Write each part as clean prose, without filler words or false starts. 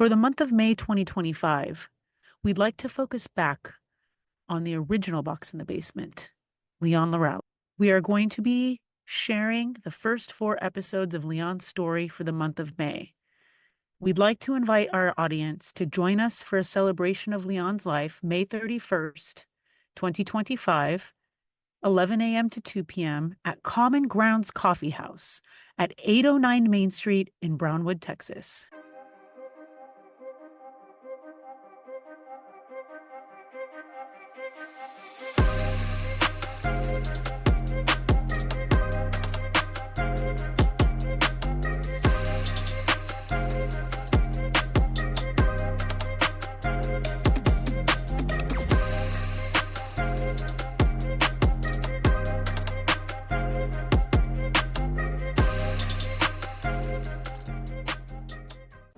For the month of May 2025, we'd like to focus back on the original Box in the Basement, Leon Laureles. We are going to be sharing the first 4 episodes of Leon's story for the month of May. We'd like to invite our audience to join us for a celebration of Leon's life, May 31st, 2025, 11 a.m. to 2 p.m. at Common Grounds Coffee House at 809 Main Street in Brownwood, Texas.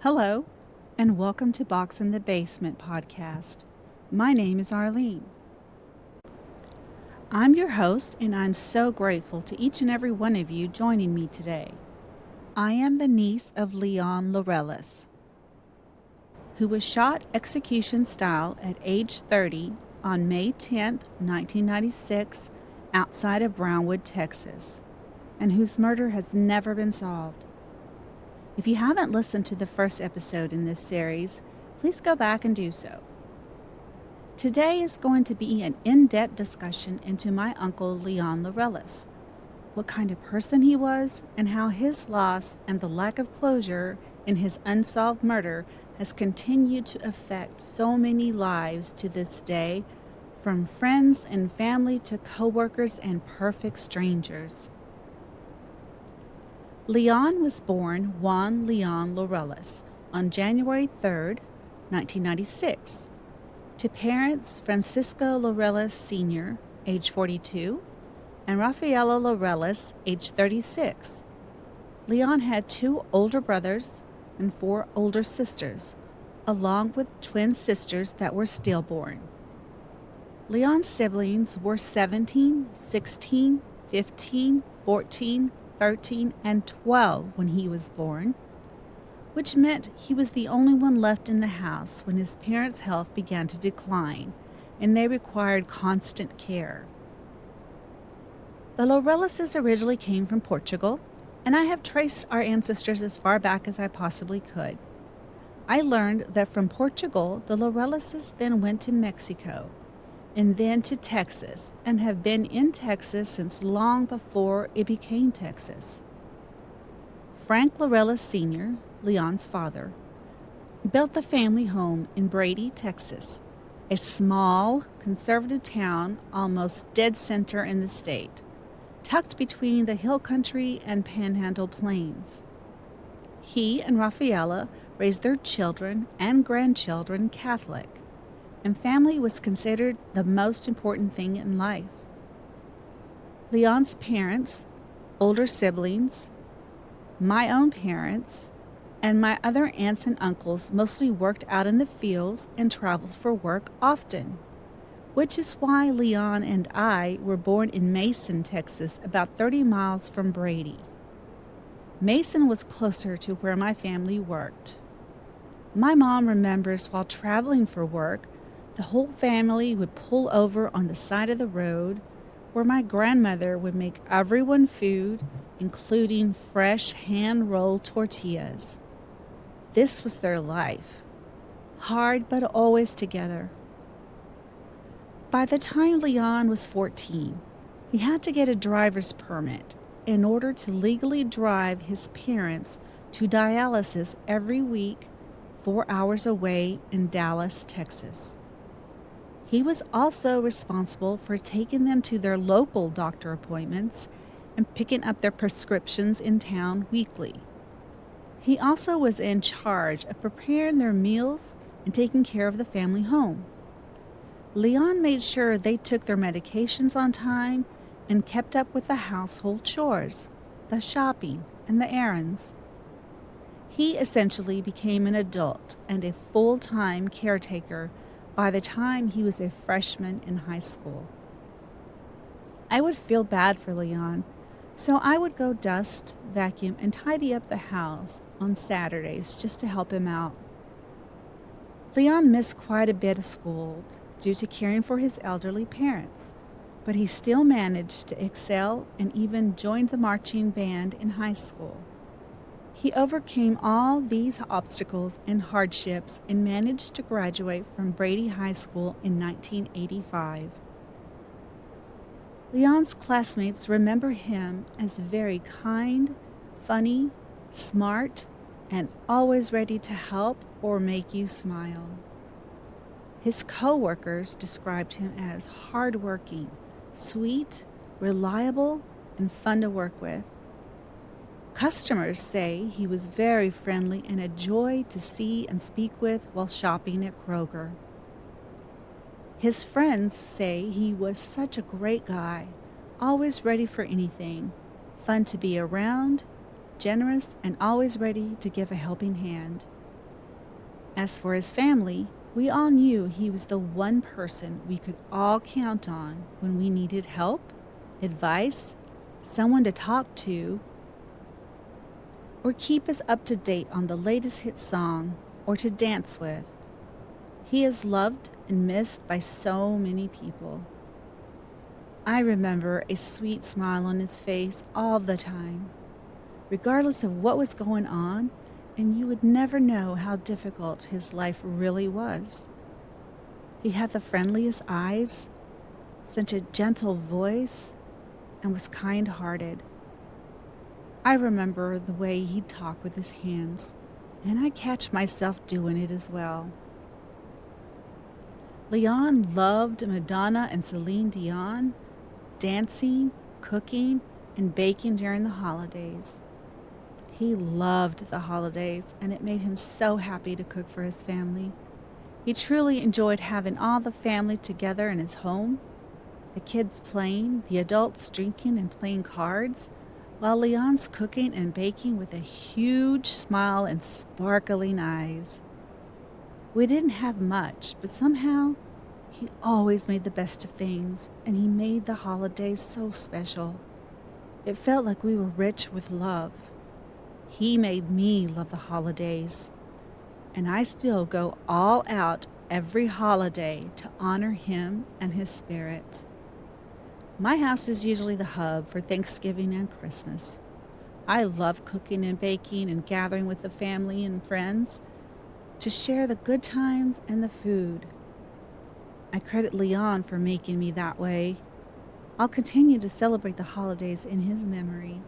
Hello, and welcome to Box in the Basement podcast. My name is Arlene. I'm your host, and I'm so grateful to each and every one of you joining me today. I am the niece of Leon Laureles, who was shot execution style at age 30 on May 10, 1996, outside of Brownwood, Texas, and whose murder has never been solved. If you haven't listened to the first episode in this series, please go back and do so. Today is going to be an in-depth discussion into my uncle Leon Laureles, what kind of person he was, and how his loss and the lack of closure in his unsolved murder has continued to affect so many lives to this day, from friends and family to coworkers and perfect strangers. Leon was born Juan Leon Laureles on January 3, 1996, to parents Francisco Laureles Sr., age 42, and Rafaela Laureles, age 36. Leon had 2 older brothers and 4 older sisters, along with twin sisters that were stillborn. Leon's siblings were 17, 16, 15, 14, 13, and 12 when he was born, which meant he was the only one left in the house when his parents' health began to decline and they required constant care. The Laureleses originally came from Portugal, and I have traced our ancestors as far back as I possibly could. I learned that from Portugal, the Laureleses then went to Mexico, and then to Texas, and have been in Texas since long before it became Texas. Frank Laureles Sr., Leon's father, built the family home in Brady, Texas, a small, conservative town almost dead center in the state, tucked between the hill country and panhandle plains. He and Rafaela raised their children and grandchildren Catholic, and family was considered the most important thing in life. Leon's parents, older siblings, my own parents, and my other aunts and uncles mostly worked out in the fields and traveled for work often, which is why Leon and I were born in Mason, Texas, about 30 miles from Brady. Mason was closer to where my family worked. My mom remembers while traveling for work, the whole family would pull over on the side of the road where my grandmother would make everyone food, including fresh hand-rolled tortillas. This was their life. Hard, but always together. By the time Leon was 14, he had to get a driver's permit in order to legally drive his parents to dialysis every week, 4 hours away in Dallas, Texas. He was also responsible for taking them to their local doctor appointments and picking up their prescriptions in town weekly. He also was in charge of preparing their meals and taking care of the family home. Leon made sure they took their medications on time and kept up with the household chores, the shopping, and the errands. He essentially became an adult and a full-time caretaker by the time he was a freshman in high school. I would feel bad for Leon, so I would go dust, vacuum, and tidy up the house on Saturdays just to help him out. Leon missed quite a bit of school due to caring for his elderly parents, but he still managed to excel and even joined the marching band in high school. He overcame all these obstacles and hardships and managed to graduate from Brady High School in 1985. Leon's classmates remember him as very kind, funny, smart, and always ready to help or make you smile. His co-workers described him as hardworking, sweet, reliable, and fun to work with. Customers say he was very friendly and a joy to see and speak with while shopping at Kroger. His friends say he was such a great guy, always ready for anything, fun to be around, generous, and always ready to give a helping hand. As for his family, we all knew he was the one person we could all count on when we needed help, advice, someone to talk to, or keep us up to date on the latest hit song, or to dance with. He is loved and missed by so many people. I remember a sweet smile on his face all the time, regardless of what was going on, and you would never know how difficult his life really was. He had the friendliest eyes, such a gentle voice, and was kind-hearted. I remember the way he'd talk with his hands, and I catch myself doing it as well. Leon loved Madonna and Celine Dion, dancing, cooking, and baking during the holidays. He loved the holidays, and it made him so happy to cook for his family. He truly enjoyed having all the family together in his home, the kids playing, the adults drinking and playing cards, while Leon's cooking and baking with a huge smile and sparkling eyes. We didn't have much, but somehow he always made the best of things, and he made the holidays so special. It felt like we were rich with love. He made me love the holidays, and I still go all out every holiday to honor him and his spirit. My house is usually the hub for Thanksgiving and Christmas. I love cooking and baking and gathering with the family and friends to share the good times and the food. I credit Leon for making me that way. I'll continue to celebrate the holidays in his memory.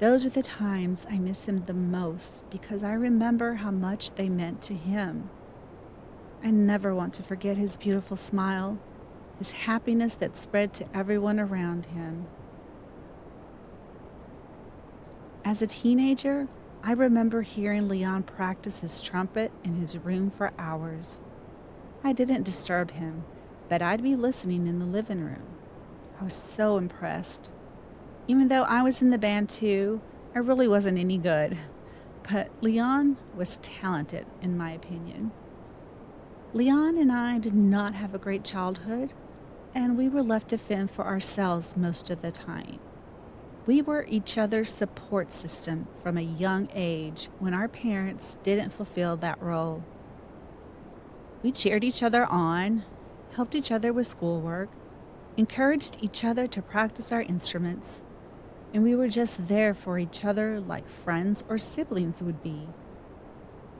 Those are the times I miss him the most because I remember how much they meant to him. I never want to forget his beautiful smile, his happiness that spread to everyone around him. As a teenager, I remember hearing Leon practice his trumpet in his room for hours. I didn't disturb him, but I'd be listening in the living room. I was so impressed. Even though I was in the band too, I really wasn't any good. But Leon was talented, in my opinion. Leon and I did not have a great childhood, and we were left to fend for ourselves most of the time. We were each other's support system from a young age when our parents didn't fulfill that role. We cheered each other on, helped each other with schoolwork, encouraged each other to practice our instruments, and we were just there for each other like friends or siblings would be.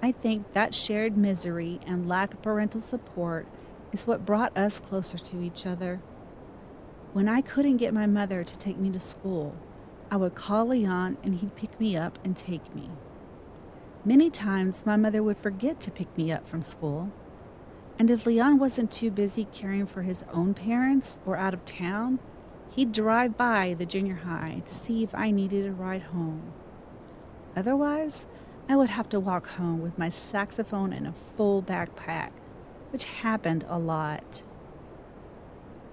I think that shared misery and lack of parental support is what brought us closer to each other. When I couldn't get my mother to take me to school, I would call Leon and he'd pick me up and take me. Many times my mother would forget to pick me up from school, and if Leon wasn't too busy caring for his own parents or out of town, he'd drive by the junior high to see if I needed a ride home. Otherwise, I would have to walk home with my saxophone and a full backpack, which happened a lot.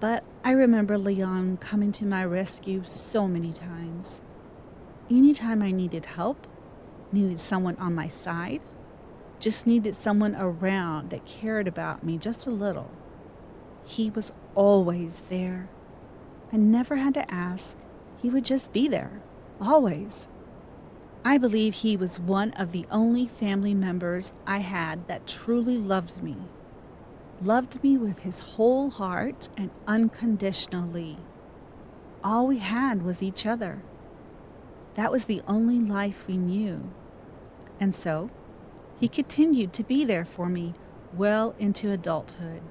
But I remember Leon coming to my rescue so many times. Anytime I needed help, needed someone on my side, just needed someone around that cared about me just a little, he was always there. I never had to ask. He would just be there, always. I believe he was one of the only family members I had that truly loved me with his whole heart and unconditionally. All we had was each other. That was the only life we knew. And so, he continued to be there for me well into adulthood.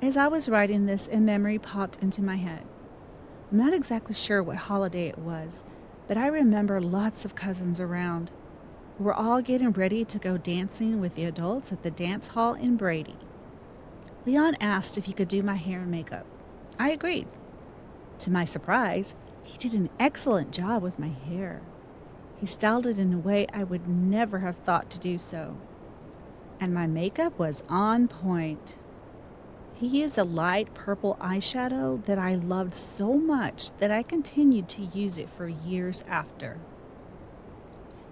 As I was writing this, a memory popped into my head. I'm not exactly sure what holiday it was, but I remember lots of cousins around. We were all getting ready to go dancing with the adults at the dance hall in Brady. Leon asked if he could do my hair and makeup. I agreed. To my surprise, he did an excellent job with my hair. He styled it in a way I would never have thought to do so. And my makeup was on point. He used a light purple eyeshadow that I loved so much that I continued to use it for years after.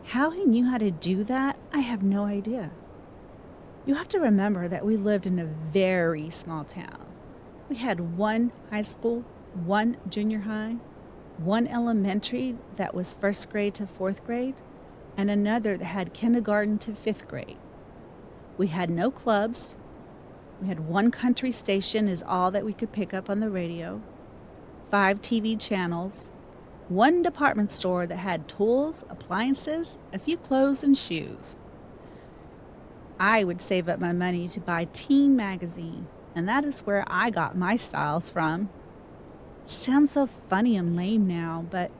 How he knew how to do that, I have no idea. You have to remember that we lived in a very small town. We had one high school, one junior high, one elementary that was first grade to fourth grade, and another that had kindergarten to fifth grade. We had no clubs. We had one country station is all that we could pick up on the radio, 5 TV channels, one department store that had tools, appliances, a few clothes, and shoes. I would save up my money to buy Teen magazine, and that is where I got my styles from. Sounds so funny and lame now, but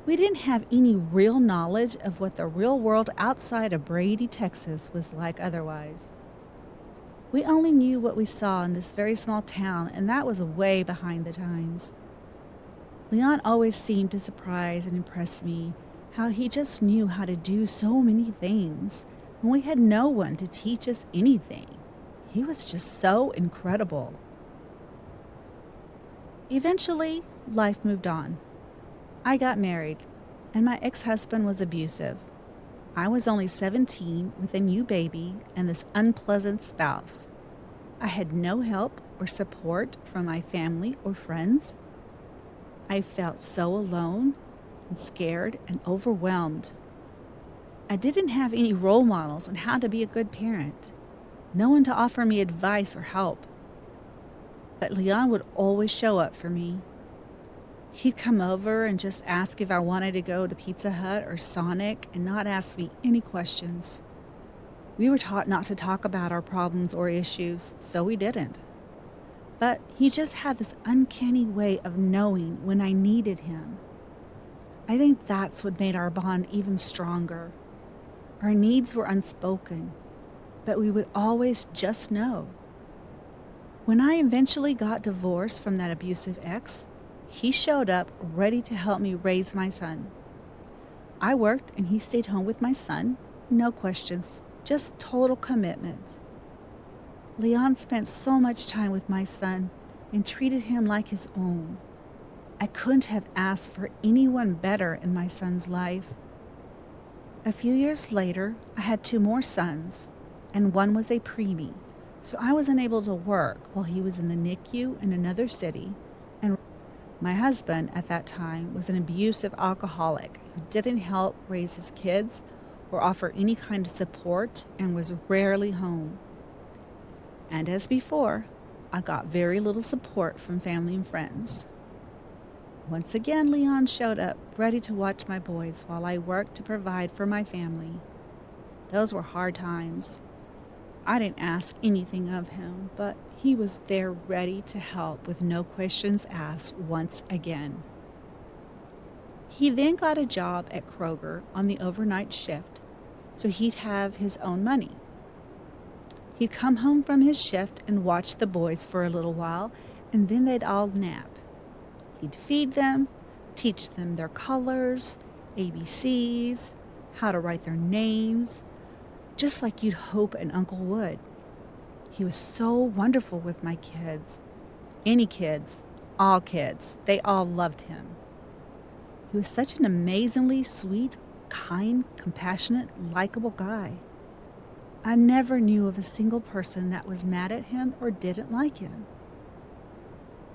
we didn't have any real knowledge of what the real world outside of Brady, Texas was like otherwise. We only knew what we saw in this very small town, and that was way behind the times. Leon always seemed to surprise and impress me, how he just knew how to do so many things, and we had no one to teach us anything. He was just so incredible. Eventually, life moved on. I got married, and my ex-husband was abusive. I was only 17 with a new baby and this unpleasant spouse. I had no help or support from my family or friends. I felt so alone and scared and overwhelmed. I didn't have any role models on how to be a good parent, no one to offer me advice or help. But Leon would always show up for me. He'd come over and just ask if I wanted to go to Pizza Hut or Sonic and not ask me any questions. We were taught not to talk about our problems or issues, so we didn't. But he just had this uncanny way of knowing when I needed him. I think that's what made our bond even stronger. Our needs were unspoken, but we would always just know. When I eventually got divorced from that abusive ex, he showed up ready to help me raise my son. I worked and he stayed home with my son, no questions, just total commitment. Leon spent so much time with my son and treated him like his own. I couldn't have asked for anyone better in my son's life. A few years later, I had 2 more sons, and one was a preemie, so I was unable to work while he was in the NICU in another city, and my husband at that time was an abusive alcoholic who didn't help raise his kids or offer any kind of support and was rarely home. And as before, I got very little support from family and friends. Once again, Leon showed up, ready to watch my boys while I worked to provide for my family. Those were hard times. I didn't ask anything of him, but he was there ready to help with no questions asked once again. He then got a job at Kroger on the overnight shift, so he'd have his own money. He'd come home from his shift and watch the boys for a little while, and then they'd all nap. He'd feed them, teach them their colors, ABCs, how to write their names, just like you'd hope an uncle would. He was so wonderful with my kids. Any kids, all kids, they all loved him. He was such an amazingly sweet, kind, compassionate, likable guy. I never knew of a single person that was mad at him or didn't like him.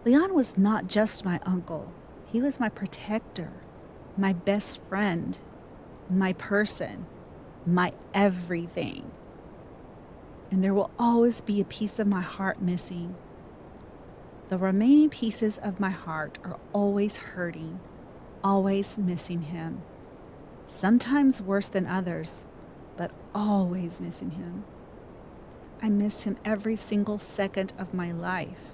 Leon was not just my uncle. He was my protector, my best friend, my person, my everything. And there will always be a piece of my heart missing. The remaining pieces of my heart are always hurting, always missing him. Sometimes worse than others, but always missing him. I miss him every single second of my life.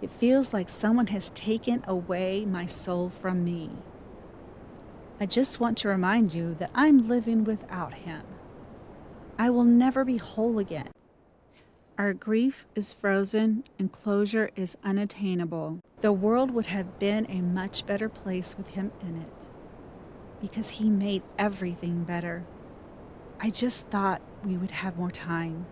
It feels like someone has taken away my soul from me. I just want to remind you that I'm living without him. I will never be whole again. Our grief is frozen and closure is unattainable. The world would have been a much better place with him in it, because he made everything better. I just thought we would have more time.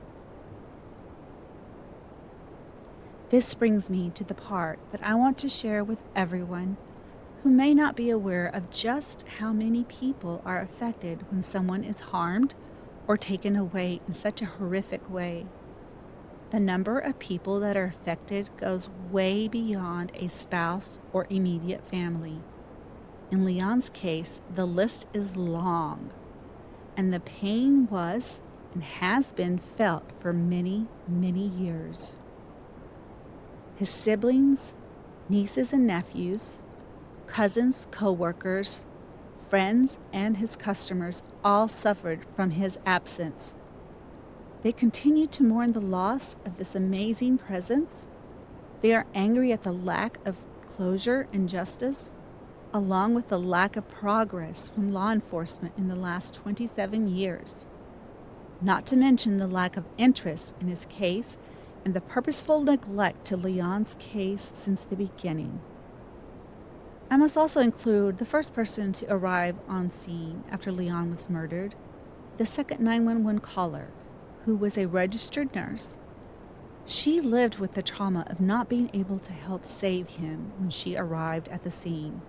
This brings me to the part that I want to share with everyone who may not be aware of just how many people are affected when someone is harmed or taken away in such a horrific way. The number of people that are affected goes way beyond a spouse or immediate family. In Leon's case, the list is long, and the pain was and has been felt for many, many years. His siblings, nieces and nephews, cousins, co-workers, friends, and his customers all suffered from his absence. They continue to mourn the loss of this amazing presence. They are angry at the lack of closure and justice, along with the lack of progress from law enforcement in the last 27 years. Not to mention the lack of interest in his case and the purposeful neglect to Leon's case since the beginning. I must also include the first person to arrive on scene after Leon was murdered, the second 911 caller, who was a registered nurse. She lived with the trauma of not being able to help save him when she arrived at the scene.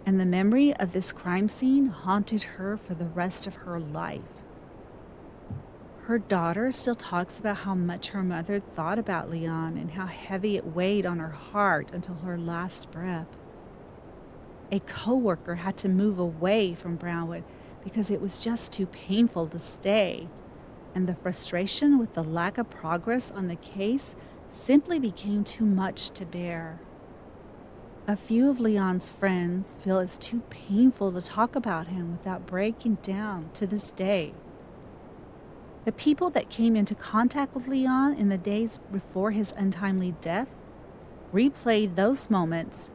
And the memory of this crime scene haunted her for the rest of her life. Her daughter still talks about how much her mother thought about Leon and how heavy it weighed on her heart until her last breath. A coworker had to move away from Brownwood because it was just too painful to stay, and the frustration with the lack of progress on the case simply became too much to bear. A few of Leon's friends feel it's too painful to talk about him without breaking down to this day. The people that came into contact with Leon in the days before his untimely death replayed those moments,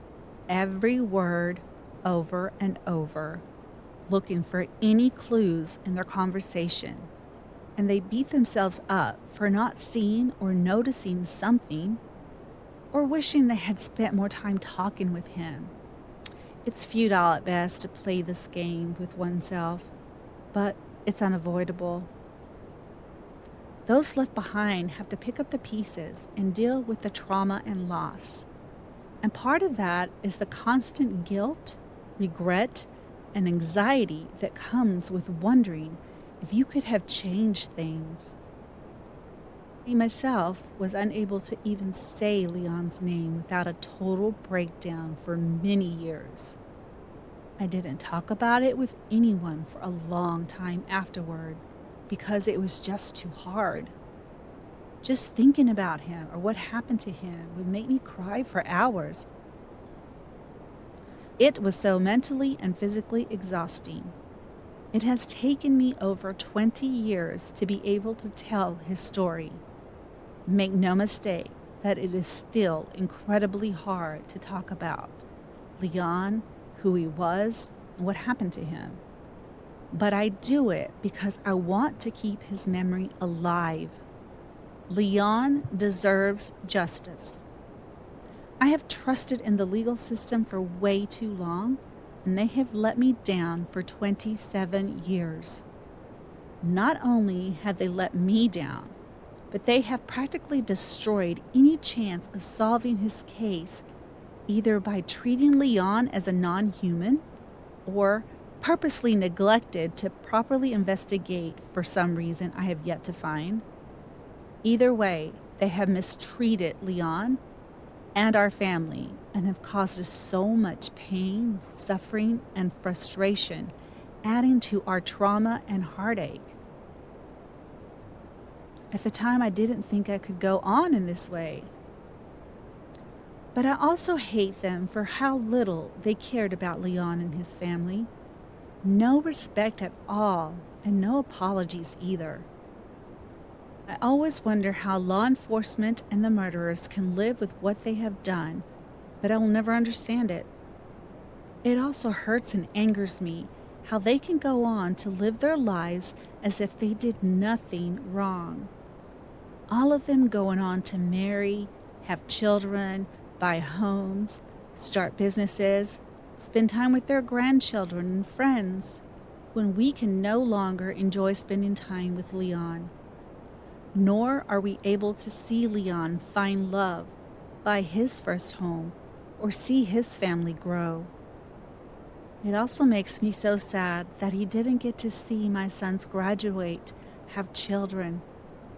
every word, over and over, looking for any clues in their conversation, and they beat themselves up for not seeing or noticing something, or wishing they had spent more time talking with him. It's futile at best to play this game with oneself, but it's unavoidable. Those left behind have to pick up the pieces and deal with the trauma and loss. And part of that is the constant guilt, regret, and anxiety that comes with wondering if you could have changed things. I myself was unable to even say Leon's name without a total breakdown for many years. I didn't talk about it with anyone for a long time afterward because it was just too hard. Just thinking about him or what happened to him would make me cry for hours. It was so mentally and physically exhausting. It has taken me over 20 years to be able to tell his story. Make no mistake that it is still incredibly hard to talk about Leon, who he was, and what happened to him. But I do it because I want to keep his memory alive. Leon deserves justice. I have trusted in the legal system for way too long, and they have let me down for 27 years. Not only have they let me down, but they have practically destroyed any chance of solving his case, either by treating Leon as a non-human or purposely neglected to properly investigate for some reason I have yet to find. Either way, they have mistreated Leon, and our family and have caused us so much pain, suffering, and frustration, adding to our trauma and heartache. At the time, I didn't think I could go on in this way. But I also hate them for how little they cared about Leon and his family. No respect at all, and no apologies either. I always wonder how law enforcement and the murderers can live with what they have done, but I will never understand it. It also hurts and angers me how they can go on to live their lives as if they did nothing wrong. All of them going on to marry, have children, buy homes, start businesses, spend time with their grandchildren and friends, when we can no longer enjoy spending time with Leon. Nor are we able to see Leon find love, buy his first home, or see his family grow. It also makes me so sad that he didn't get to see my sons graduate, have children,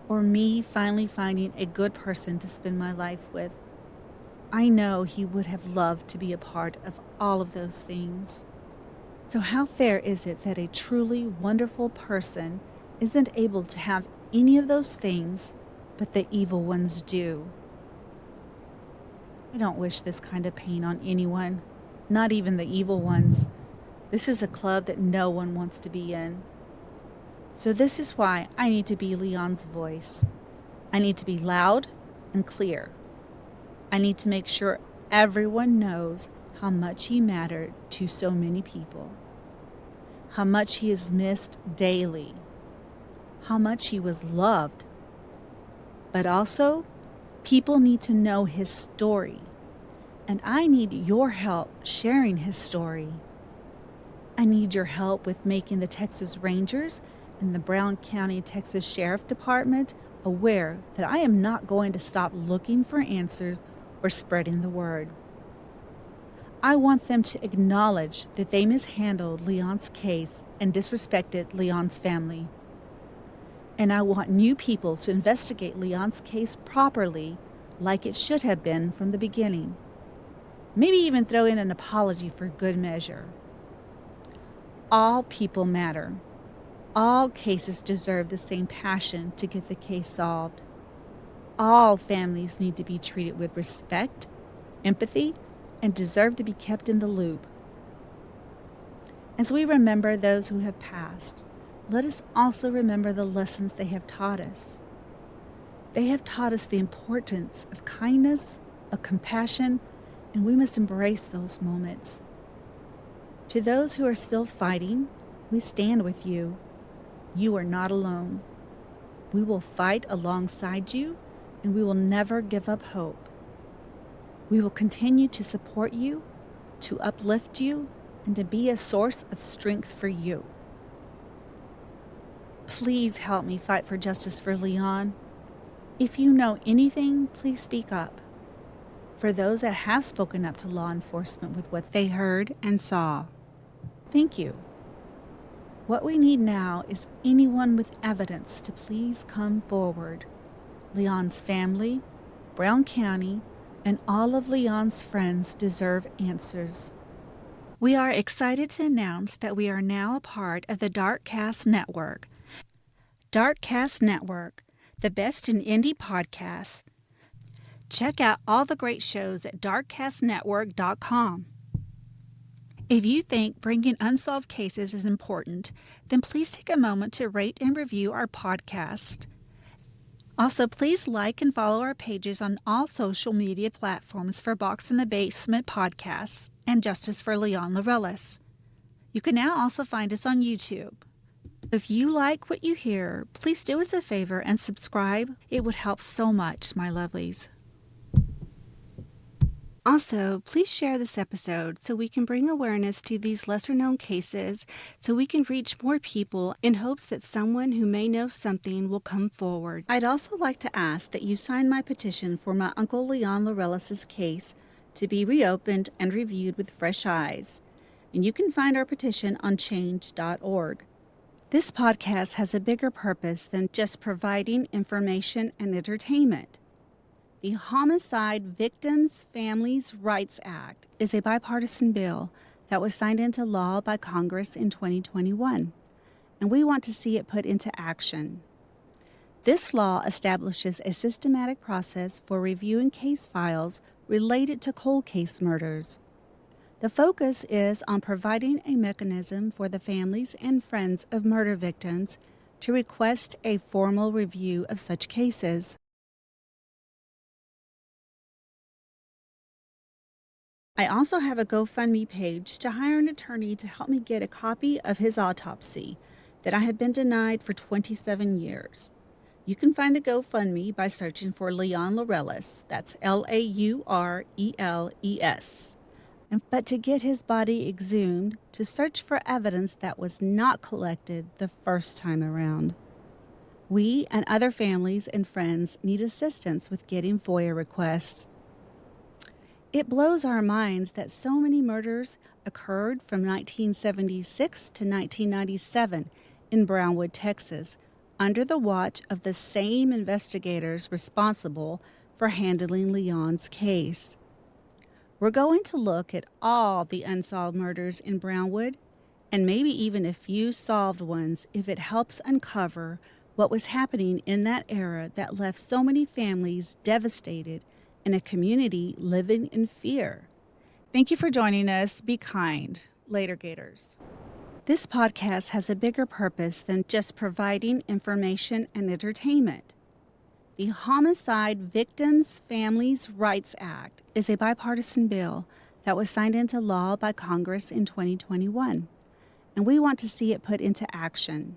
or me finally finding a good person to spend my life with. I know he would have loved to be a part of all of those things. So how fair is it that a truly wonderful person isn't able to have any of those things, but the evil ones do? I don't wish this kind of pain on anyone, not even the evil ones. This is a club that no one wants to be in. So this is why I need to be Leon's voice. I need to be loud and clear. I need to make sure everyone knows how much he mattered to so many people, how much he is missed daily, how much he was loved. But also, people need to know his story, and I need your help sharing his story. I need your help with making the Texas Rangers and the Brown County, Texas Sheriff Department aware that I am not going to stop looking for answers or spreading the word. I want them to acknowledge that they mishandled Leon's case and disrespected Leon's family. And I want new people to investigate Leon's case properly, like it should have been from the beginning. Maybe even throw in an apology for good measure. All people matter. All cases deserve the same passion to get the case solved. All families need to be treated with respect, empathy, and deserve to be kept in the loop. As we remember those who have passed, let us also remember the lessons they have taught us. They have taught us the importance of kindness, of compassion, and we must embrace those moments. To those who are still fighting, we stand with you. You are not alone. We will fight alongside you, and we will never give up hope. We will continue to support you, to uplift you, and to be a source of strength for you. Please help me fight for justice for Leon. If you know anything, please speak up. For those that have spoken up to law enforcement with what they heard and saw, thank you. What we need now is anyone with evidence to please come forward. Leon's family, Brown County, and all of Leon's friends deserve answers. We are excited to announce that we are now a part of the Darkcast Network. Darkcast Network, the best in indie podcasts. Check out all the great shows at darkcastnetwork.com. If you think bringing unsolved cases is important, then please take a moment to rate and review our podcast. Also, please like and follow our pages on all social media platforms for Box in the Basement podcasts and Justice for Leon Laureles. You can now also find us on YouTube. If you like what you hear, please do us a favor and subscribe. It would help so much, my lovelies. Also, please share this episode so we can bring awareness to these lesser-known cases so we can reach more people in hopes that someone who may know something will come forward. I'd also like to ask that you sign my petition for my Uncle Leon Laureles' case to be reopened and reviewed with fresh eyes. And you can find our petition on change.org. This podcast has a bigger purpose than just providing information and entertainment. The Homicide Victims' Families' Rights Act is a bipartisan bill that was signed into law by Congress in 2021, and we want to see it put into action. This law establishes a systematic process for reviewing case files related to cold case murders. The focus is on providing a mechanism for the families and friends of murder victims to request a formal review of such cases. I also have a GoFundMe page to hire an attorney to help me get a copy of his autopsy that I have been denied for 27 years. You can find the GoFundMe by searching for Leon Laureles. That's Laureles. But to get his body exhumed, to search for evidence that was not collected the first time around. We and other families and friends need assistance with getting FOIA requests. It blows our minds that so many murders occurred from 1976 to 1997 in Brownwood, Texas, under the watch of the same investigators responsible for handling Leon's case. We're going to look at all the unsolved murders in Brownwood, and maybe even a few solved ones if it helps uncover what was happening in that era that left so many families devastated and a community living in fear. Thank you for joining us. Be kind. Later, Gators. This podcast has a bigger purpose than just providing information and entertainment. The Homicide Victims' Families' Rights Act is a bipartisan bill that was signed into law by Congress in 2021, and we want to see it put into action.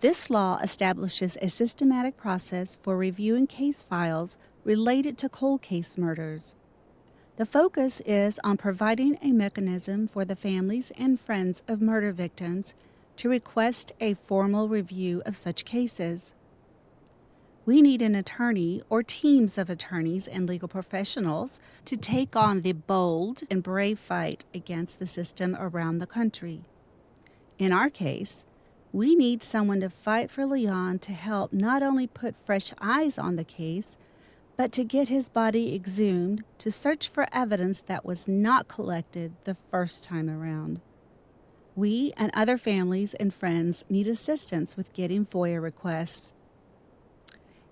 This law establishes a systematic process for reviewing case files related to cold case murders. The focus is on providing a mechanism for the families and friends of murder victims to request a formal review of such cases. We need an attorney or teams of attorneys and legal professionals to take on the bold and brave fight against the system around the country. In our case, we need someone to fight for Leon to help not only put fresh eyes on the case, but to get his body exhumed to search for evidence that was not collected the first time around. We and other families and friends need assistance with getting FOIA requests.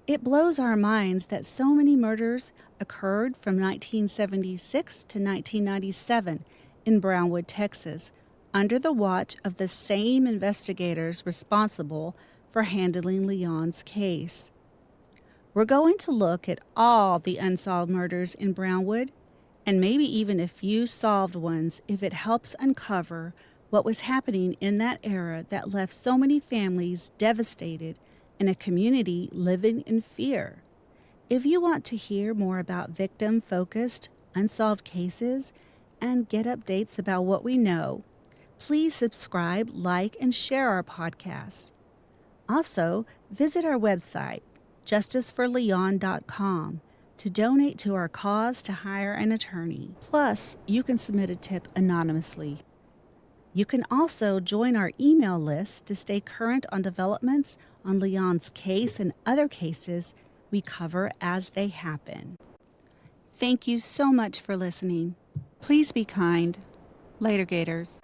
It blows our minds that so many murders occurred from 1976 to 1997 in Brownwood, Texas, under the watch of the same investigators responsible for handling Leon's case. We're going to look at all the unsolved murders in Brownwood, and maybe even a few solved ones if it helps uncover what was happening in that era that left so many families devastated and a community living in fear. If you want to hear more about victim-focused, unsolved cases and get updates about what we know, please subscribe, like, and share our podcast. Also, visit our website, justiceforleon.com, to donate to our cause to hire an attorney. Plus, you can submit a tip anonymously. You can also join our email list to stay current on developments on Leon's case and other cases we cover as they happen. Thank you so much for listening. Please be kind. Later, Gators.